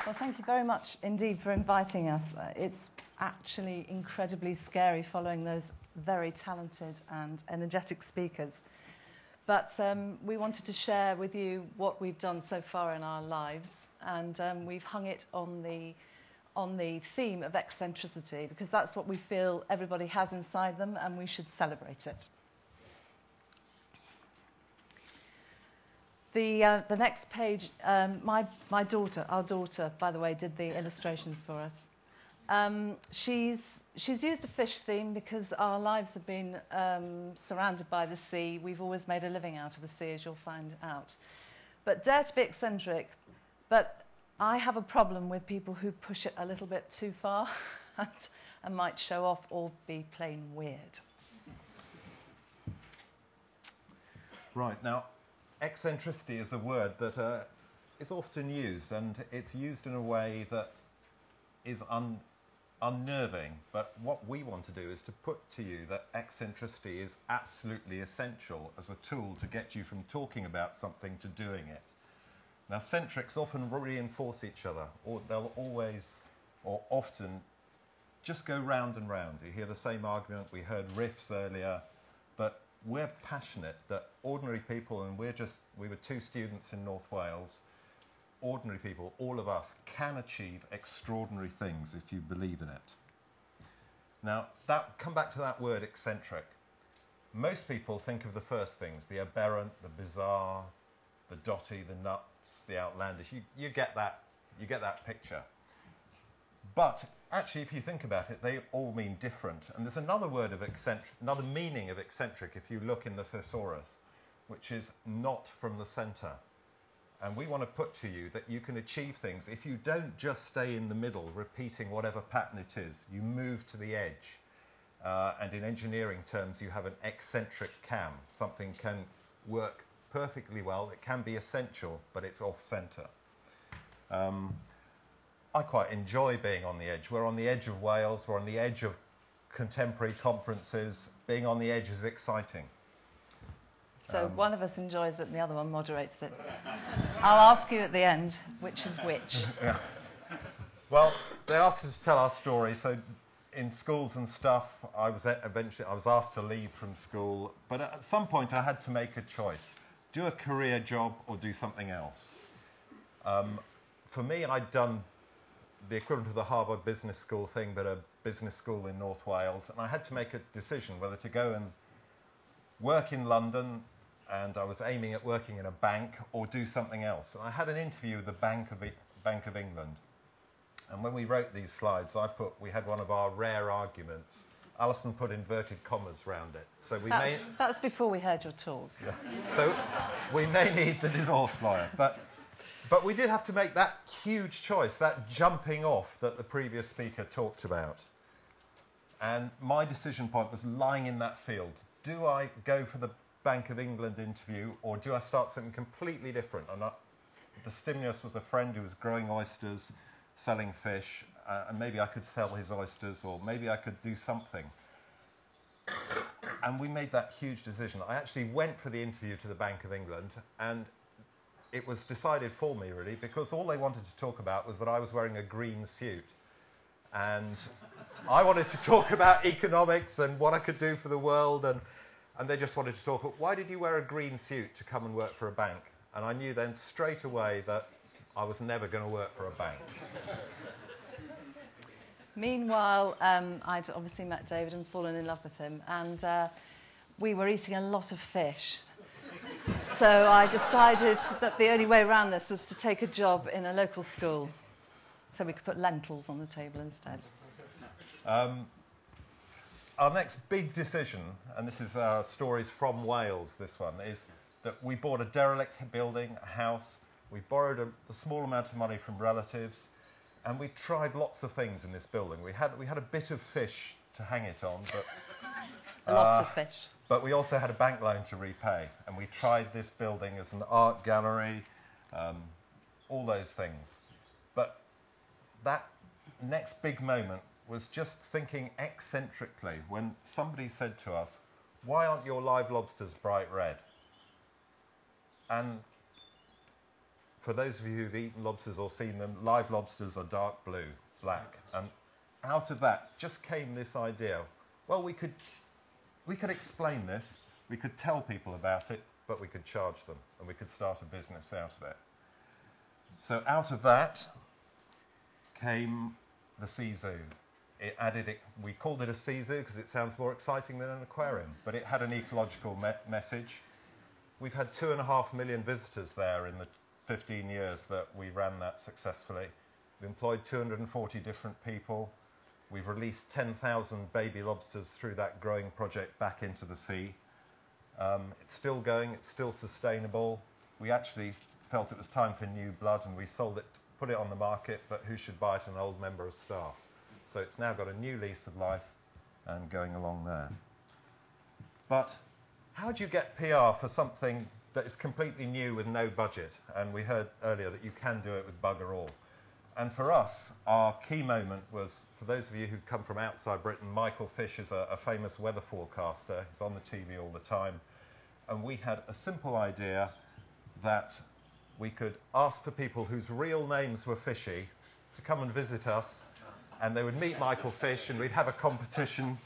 Well, thank you very much indeed for inviting us. It's actually incredibly scary following those very talented and energetic speakers. But we wanted to share with you what we've done so far in our lives, and we've hung it on the theme of eccentricity, because that's what we feel everybody has inside them, and we should celebrate it. The next page, our daughter, by the way, did the illustrations for us. She's used a fish theme because our lives have been surrounded by the sea. We've always made a living out of the sea, as you'll find out. But dare to be eccentric, but I have a problem with people who push it a little bit too far and might show off or be plain weird. Right, now, eccentricity is a word that is often used, and it's used in a way that is unnerving. But what we want to do is to put to you that eccentricity is absolutely essential as a tool to get you from talking about something to doing it. Now, centrics often reinforce each other, or they'll always or often just go round and round. You hear the same argument. We heard riffs earlier, but we're passionate that ordinary people, and we were 2 students in North Wales, ordinary people, all of us, can achieve extraordinary things if you believe in it. Now, come back to that word eccentric. Most people think of the first things, the aberrant, the bizarre, the dotty, the nuts, the outlandish. You get that picture. But actually, if you think about it, they all mean different. And there's another word of eccentric, another meaning of eccentric if you look in the thesaurus, which is not from the centre. And we want to put to you that you can achieve things if you don't just stay in the middle, repeating whatever pattern it is. You move to the edge. And in engineering terms, you have an eccentric cam. Something can work perfectly well. It can be essential, but it's off-centre. I quite enjoy being on the edge. We're on the edge of Wales. We're on the edge of contemporary conferences. Being on the edge is exciting. So one of us enjoys it and the other one moderates it. I'll ask you at the end, which is which. Yeah. Well, they asked us to tell our story. So in schools and stuff, I was asked to leave from school. But at some point, I had to make a choice. Do a career job or do something else. For me, I'd done the equivalent of the Harvard Business School thing, but a business school in North Wales. And I had to make a decision whether to go and work in London, and I was aiming at working in a bank, or do something else. And I had an interview with the Bank of England. And when we wrote these slides, we had one of our rare arguments. Alison put inverted commas around it. So that's before we heard your talk. Yeah. So we may need the divorce lawyer. But we did have to make that huge choice, that jumping off that the previous speaker talked about. And my decision point was lying in that field. Do I go for the Bank of England interview, or do I start something completely different? And the stimulus was a friend who was growing oysters, selling fish, and maybe I could sell his oysters, or maybe I could do something. And we made that huge decision. I actually went for the interview to the Bank of England, and it was decided for me, really, because all they wanted to talk about was that I was wearing a green suit. And I wanted to talk about economics and what I could do for the world, and they just wanted to talk about, why did you wear a green suit to come and work for a bank? And I knew then straight away that I was never going to work for a bank. Meanwhile, I'd obviously met David and fallen in love with him, and we were eating a lot of fish. So I decided that the only way around this was to take a job in a local school, so we could put lentils on the table instead. Our next big decision, and this is stories from Wales, this one, is that we bought a derelict building, a house. We borrowed a small amount of money from relatives, and we tried lots of things in this building. We had a bit of fish to hang it on, but lots of fish. But we also had a bank loan to repay, and we tried this building as an art gallery, all those things. But that next big moment was just thinking eccentrically when somebody said to us, "Why aren't your live lobsters bright red?" And for those of you who've eaten lobsters or seen them, live lobsters are dark blue, black. And out of that just came this idea. Well, we could explain this, we could tell people about it, but we could charge them, and we could start a business out of it. So out of that came the sea zoo. We called it a sea zoo because it sounds more exciting than an aquarium, but it had an ecological message. We've had 2.5 million visitors there in the 15 years that we ran that successfully. We employed 240 different people. We've released 10,000 baby lobsters through that growing project back into the sea. It's still going, it's still sustainable. We actually felt it was time for new blood, and we sold it, put it on the market, but who should buy it? An old member of staff. So it's now got a new lease of life and going along there. But how do you get PR for something that is completely new with no budget? And we heard earlier that you can do it with bugger all. And for us, our key moment was, for those of you who come from outside Britain, Michael Fish is a famous weather forecaster. He's on the TV all the time. And we had a simple idea that we could ask for people whose real names were fishy to come and visit us, and they would meet Michael Fish, and we'd have a competition,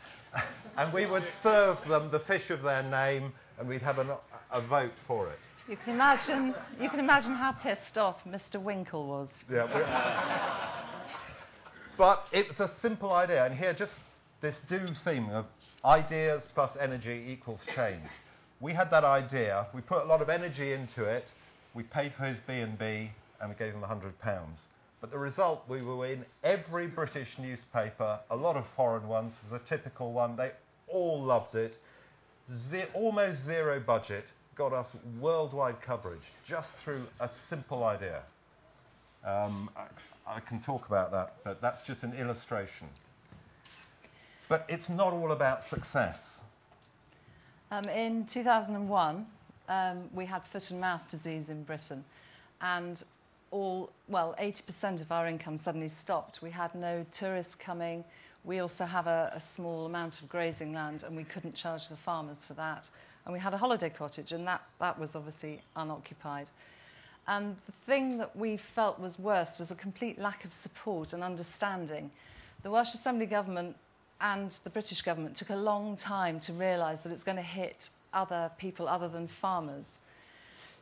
and we would serve them the fish of their name, and we'd have a vote for it. You can imagine how pissed off Mr. Winkle was. Yeah. But it was a simple idea, and here just this do theme of ideas plus energy equals change. We had that idea, we put a lot of energy into it, we paid for his B&B, and we gave him £100. But the result, we were in every British newspaper, a lot of foreign ones. There's a typical one. They all loved it. Almost zero budget, got us worldwide coverage just through a simple idea. I can talk about that, but that's just an illustration. But it's not all about success. In 2001, we had foot and mouth disease in Britain, and 80% of our income suddenly stopped. We had no tourists coming. We also have a small amount of grazing land, and we couldn't charge the farmers for that. And we had a holiday cottage, and that was obviously unoccupied. And the thing that we felt was worst was a complete lack of support and understanding. The Welsh Assembly government and the British government took a long time to realise that it's going to hit other people other than farmers.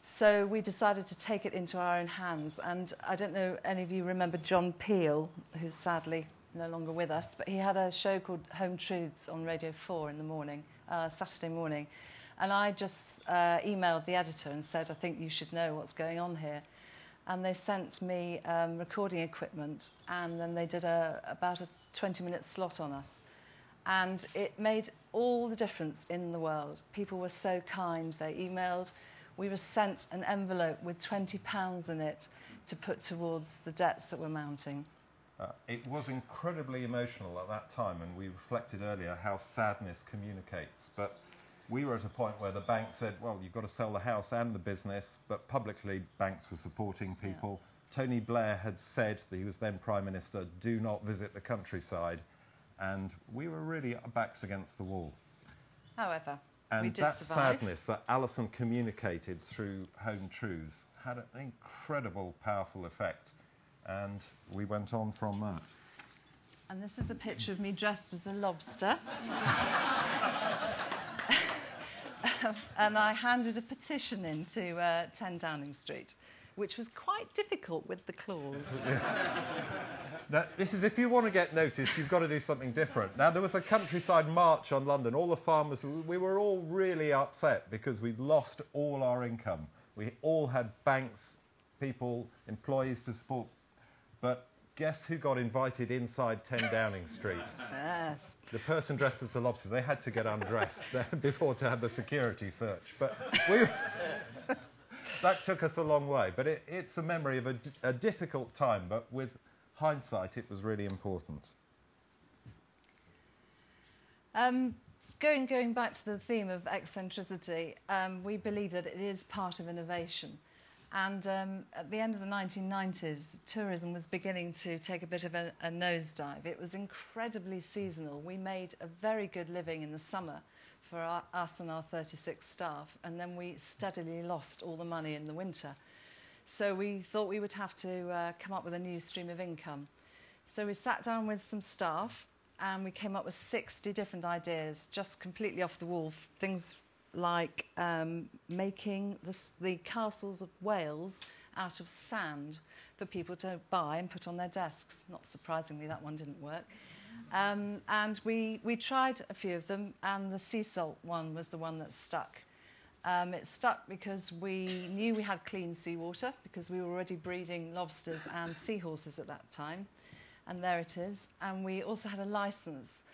So we decided to take it into our own hands. And I don't know, any of you remember John Peel, who's sadly no longer with us, but he had a show called Home Truths on Radio 4 in the morning, Saturday morning. And I just emailed the editor and said, I think you should know what's going on here. And they sent me recording equipment, and then they did about a 20-minute slot on us. And it made all the difference in the world. People were so kind. They emailed. We were sent an envelope with £20 in it to put towards the debts that were mounting. It was incredibly emotional at that time, and we reflected earlier how sadness communicates. But we were at a point where the bank said, well, you've got to sell the house and the business, but publicly banks were supporting people. Yeah. Tony Blair had said, he was then Prime Minister, do not visit the countryside. And we were really backs against the wall. However, and we did that survive. Sadness that Alison communicated through Home Truths had an incredible, powerful effect. And we went on from that. And this is a picture of me dressed as a lobster. And I handed a petition in to 10 Downing Street, which was quite difficult with the clause. Now, this is, if you want to get noticed, you've got to do something different. Now, there was a countryside march on London. All the farmers, we were all really upset because we'd lost all our income. We all had banks, people, employees to support. But guess who got invited inside 10 Downing Street? Yes. The person dressed as a lobster. They had to get undressed before to have the security search. But that took us a long way. But it's a memory of a difficult time, but with hindsight, it was really important. Going back to the theme of eccentricity, we believe that it is part of innovation. And at the end of the 1990s, tourism was beginning to take a bit of a nosedive. It was incredibly seasonal. We made a very good living in the summer for us and our 36 staff, and then we steadily lost all the money in the winter. So we thought we would have to come up with a new stream of income. So we sat down with some staff and we came up with 60 different ideas, just completely off the wall. Things like making the castles of Wales out of sand for people to buy and put on their desks. Not surprisingly, that one didn't work. And we tried a few of them, and the sea salt one was the one that stuck. It stuck because we knew we had clean seawater, because we were already breeding lobsters and seahorses at that time. And there it is. And we also had a license.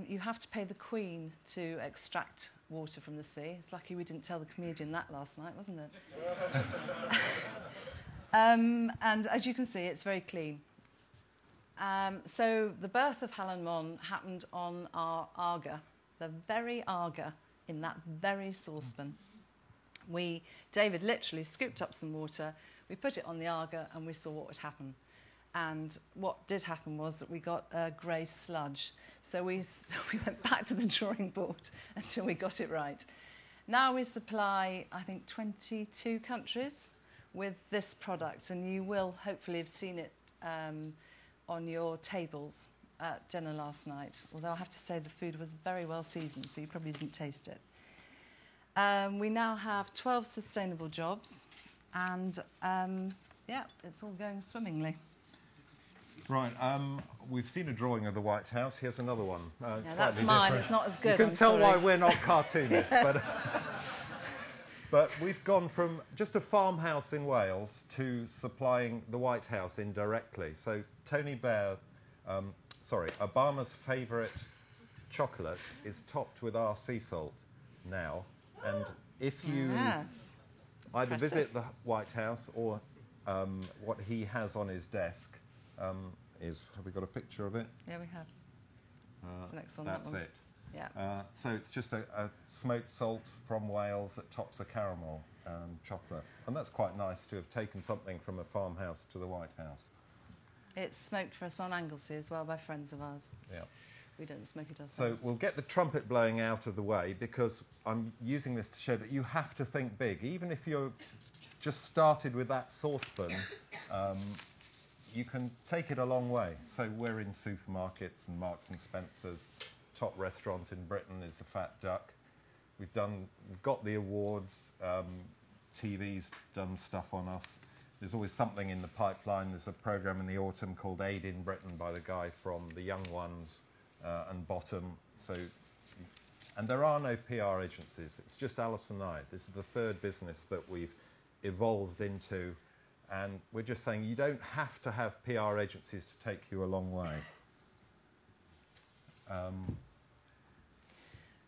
You have to pay the Queen to extract water from the sea. It's lucky we didn't tell the comedian that last night, wasn't it? And as you can see, it's very clean. So the birth of Halen Môn happened on our Arga, the very Arga, in that very saucepan. David literally scooped up some water, we put it on the Arga, and we saw what would happen. And what did happen was that we got a grey sludge. So we went back to the drawing board until we got it right. Now we supply, I think, 22 countries with this product, and you will hopefully have seen it on your tables at dinner last night. Although I have to say the food was very well seasoned, so you probably didn't taste it. We now have 12 sustainable jobs, and yeah, it's all going swimmingly. Right, we've seen a drawing of the White House. Here's another one. Yeah, that's mine. It's not as good. You can tell why we're not cartoonists. But we've gone from just a farmhouse in Wales to supplying the White House indirectly. So Obama's favourite chocolate is topped with our sea salt now. And if you either visit the White House or what he has on his desk, have we got a picture of it? Yeah, we have. It's the next one. That's that one. it. Yeah. So it's just a smoked salt from Wales that tops a caramel chocolate. And that's quite nice to have taken something from a farmhouse to the White House. It's smoked for us on Anglesey as well by friends of ours. Yeah. We don't smoke it So ourselves. we'll get the trumpet blowing out of the way, because I'm using this to show that you have to think big. Even if you're just started with that saucepan, you can take it a long way. So we're in supermarkets and Marks and Spencer's. Top restaurant in Britain is the Fat Duck. We've got the awards. TV's done stuff on us. There's always something in the pipeline. There's a programme in the autumn called Aid in Britain by the guy from The Young Ones and Bottom. And there are no PR agencies. It's just Alison and I. This is the third business that we've evolved into. And we're just saying you don't have to have PR agencies to take you a long way.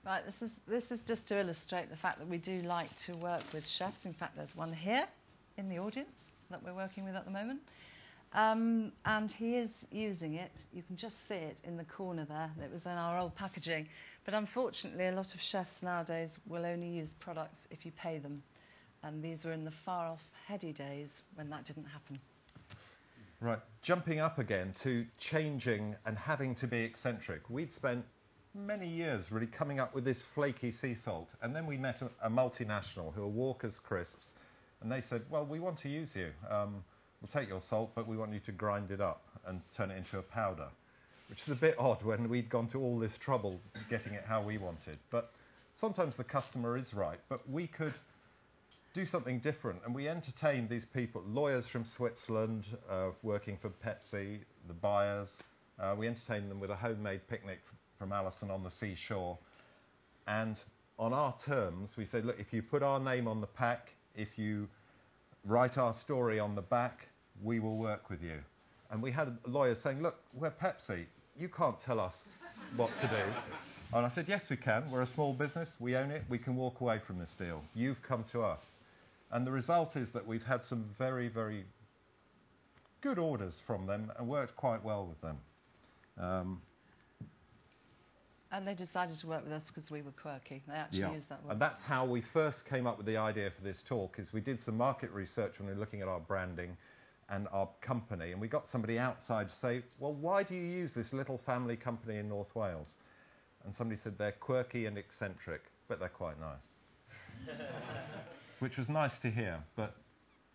Right, this is just to illustrate the fact that we do like to work with chefs. In fact, there's one here in the audience that we're working with at the moment. And he is using it. You can just see it in the corner there. It was in our old packaging. But unfortunately, a lot of chefs nowadays will only use products if you pay them. And these were in the far-off, heady days when that didn't happen. Right, jumping up again to changing and having to be eccentric. We'd spent many years really coming up with this flaky sea salt. And then we met a multinational who are Walker's Crisps. And they said, well, we want to use you. We'll take your salt, but we want you to grind it up and turn it into a powder, which is a bit odd when we'd gone to all this trouble getting it how we wanted. But sometimes the customer is right, but we could do something different. And we entertained these people, lawyers from Switzerland, working for Pepsi, the buyers. We entertained them with a homemade picnic from Alison on the seashore. And on our terms, we said, look, if you put our name on the pack, if you write our story on the back, we will work with you. And we had lawyers saying, look, we're Pepsi. You can't tell us what to do. And I said, yes, we can. We're a small business. We own it. We can walk away from this deal. You've come to us. And the result is that we've had some very, very good orders from them and worked quite well with them. And they decided to work with us because we were quirky. They actually used that word. And that's how we first came up with the idea for this talk, is we did some market research when we were looking at our branding and our company, and we got somebody outside to say, well, why do you use this little family company in North Wales? And somebody said they're quirky and eccentric, but they're quite nice. Which was nice to hear, but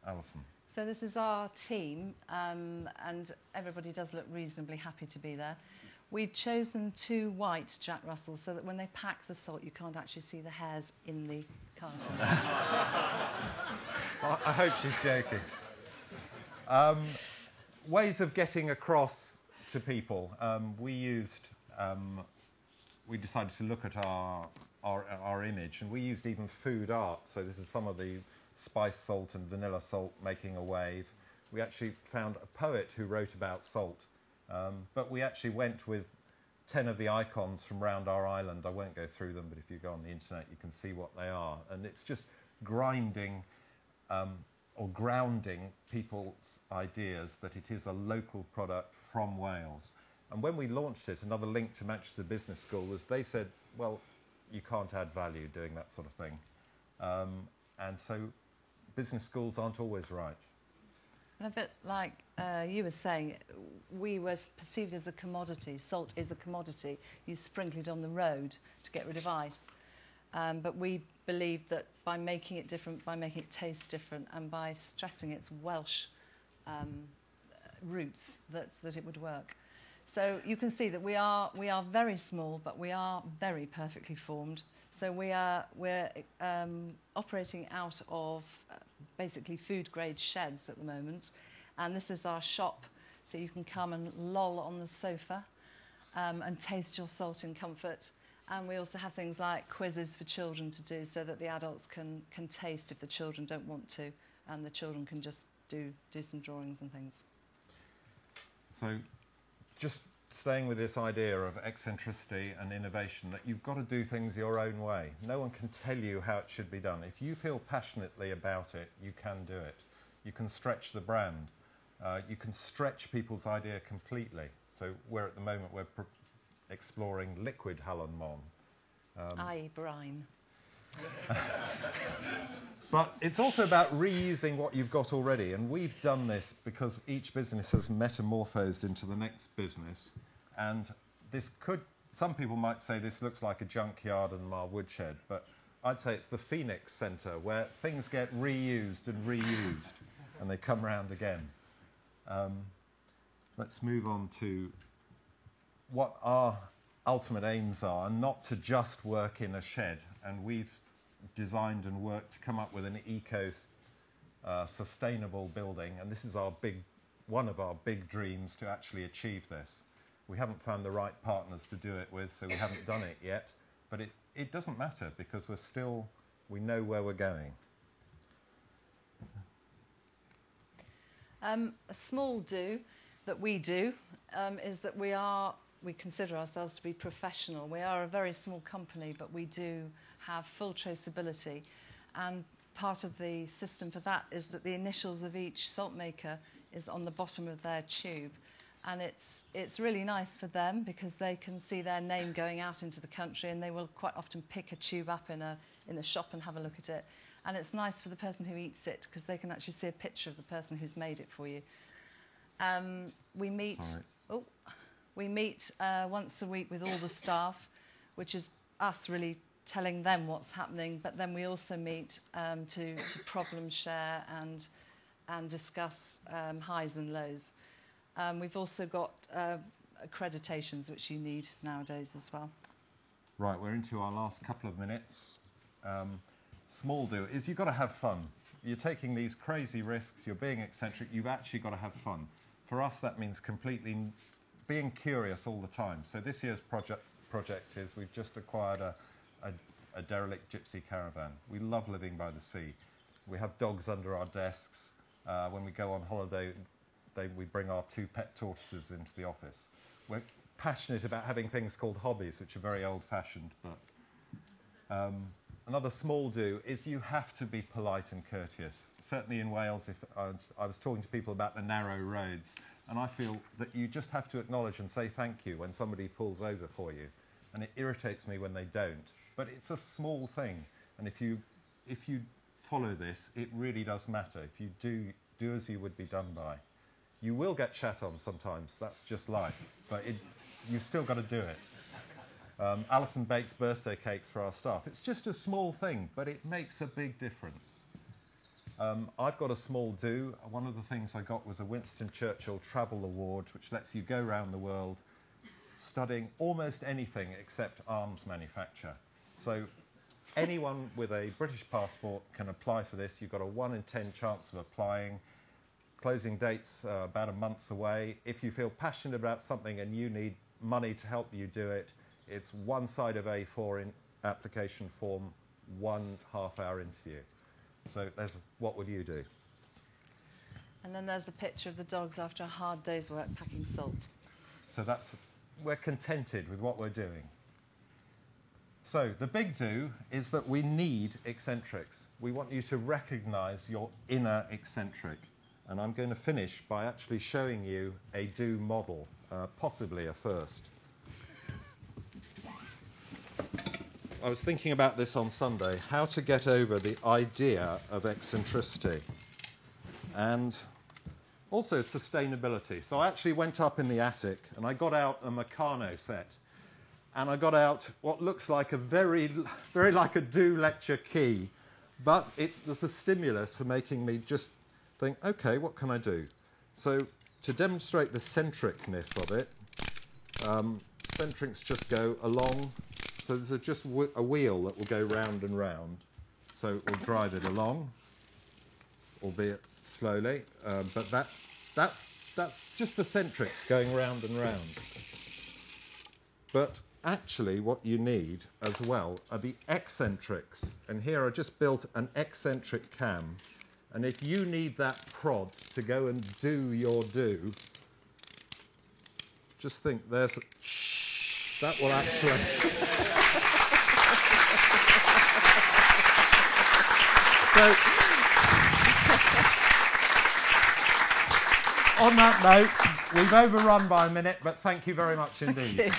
Alison. So this is our team, and everybody does look reasonably happy to be there. We've chosen 2 white Jack Russells so that when they pack the salt, you can't actually see the hairs in the carton. I hope she's joking. Ways of getting across to people. We decided to look at our image, and we used even food art. So this is some of the spice salt and vanilla salt making a wave. We actually found a poet who wrote about salt, but we actually went with 10 of the icons from round our island. I won't go through them, but if you go on the internet, you can see what they are. And it's just grinding or grounding people's ideas that it is a local product from Wales. And when we launched it, another link to Manchester Business School was they said, well, you can't add value doing that sort of thing. And so business schools aren't always right. A bit like you were saying, we were perceived as a commodity. Salt is a commodity. You sprinkle it on the road to get rid of ice. But we believe that by making it different, by making it taste different, and by stressing its Welsh roots, that it would work. So you can see that we are very small, but we are very perfectly formed. So we're operating out of basically food grade sheds at the moment, and this is our shop. So you can come and loll on the sofa and taste your salt in comfort. And we also have things like quizzes for children to do, so that the adults can taste if the children don't want to, and the children can just do some drawings and things. So just staying with this idea of eccentricity and innovation, that you've got to do things your own way. No one can tell you how it should be done. If you feel passionately about it, you can do it. You can stretch the brand. You can stretch people's idea completely. So at the moment we're exploring liquid Halen Môn. I.e. brine. But it's also about reusing what you've got already, and we've done this because each business has metamorphosed into the next business, and this could, some people might say this looks like a junkyard and our woodshed, but I'd say it's the Phoenix Centre where things get reused and reused and they come round again. Let's move on to what our ultimate aims are, and not to just work in a shed, and we've designed and worked to come up with an sustainable building, and this is one of our big dreams to actually achieve this. We haven't found the right partners to do it with, so we haven't done it yet, but it doesn't matter because we know where we're going. A small do that we do is that we consider ourselves to be professional. We are a very small company, but we do have full traceability, and part of the system for that is that the initials of each salt maker is on the bottom of their tube, and it's really nice for them because they can see their name going out into the country, and they will quite often pick a tube up in a shop and have a look at it, and it's nice for the person who eats it because they can actually see a picture of the person who's made it for you. We meet once a week with all the staff, which is us really telling them what's happening, but then we also meet to problem share and discuss highs and lows. We've also got accreditations, which you need nowadays as well. Right, we're into our last couple of minutes. Small do is you've got to have fun. You're taking these crazy risks, you're being eccentric, you've actually got to have fun. For us, that means completely being curious all the time. So this year's project is we've just acquired a derelict gypsy caravan. We love living by the sea. We have dogs under our desks. When we go on holiday, we bring our 2 pet tortoises into the office. We're passionate about having things called hobbies, which are very old-fashioned, but another small do is you have to be polite and courteous. Certainly in Wales, if I was talking to people about the narrow roads, and I feel that you just have to acknowledge and say thank you when somebody pulls over for you. And it irritates me when they don't. But it's a small thing. And if you follow this, it really does matter. If you do as you would be done by. You will get shat on sometimes. That's just life. But you've still got to do it. Alison bakes birthday cakes for our staff. It's just a small thing, but it makes a big difference. I've got a small do. One of the things I got was a Winston Churchill Travel Award, which lets you go around the world studying almost anything except arms manufacture. So anyone with a British passport can apply for this. You've got a 1 in 10 chance of applying. Closing date's about a month away. If you feel passionate about something and you need money to help you do it, it's one side of A4 in application form, 1 half-hour interview. So there's what would you do? And then there's a picture of the dogs after a hard day's work packing salt. So we're contented with what we're doing. So the big do is that we need eccentrics. We want you to recognise your inner eccentric. And I'm going to finish by actually showing you a do model, possibly a first. I was thinking about this on Sunday, how to get over the idea of eccentricity and also sustainability. So I actually went up in the attic and I got out a Meccano set and I got out what looks like a very like a do lecture key, but it was the stimulus for making me just think, okay, what can I do? So to demonstrate the centricness of it, centrics just go along. So there's just a wheel that will go round and round. So it will drive it along, albeit slowly. But that's just the centrics going round and round. But actually what you need as well are the eccentrics. And here I just built an eccentric cam. And if you need that prod to go and do your do, just think that will actually... So, on that note, we've overrun by a minute, but thank you very much indeed.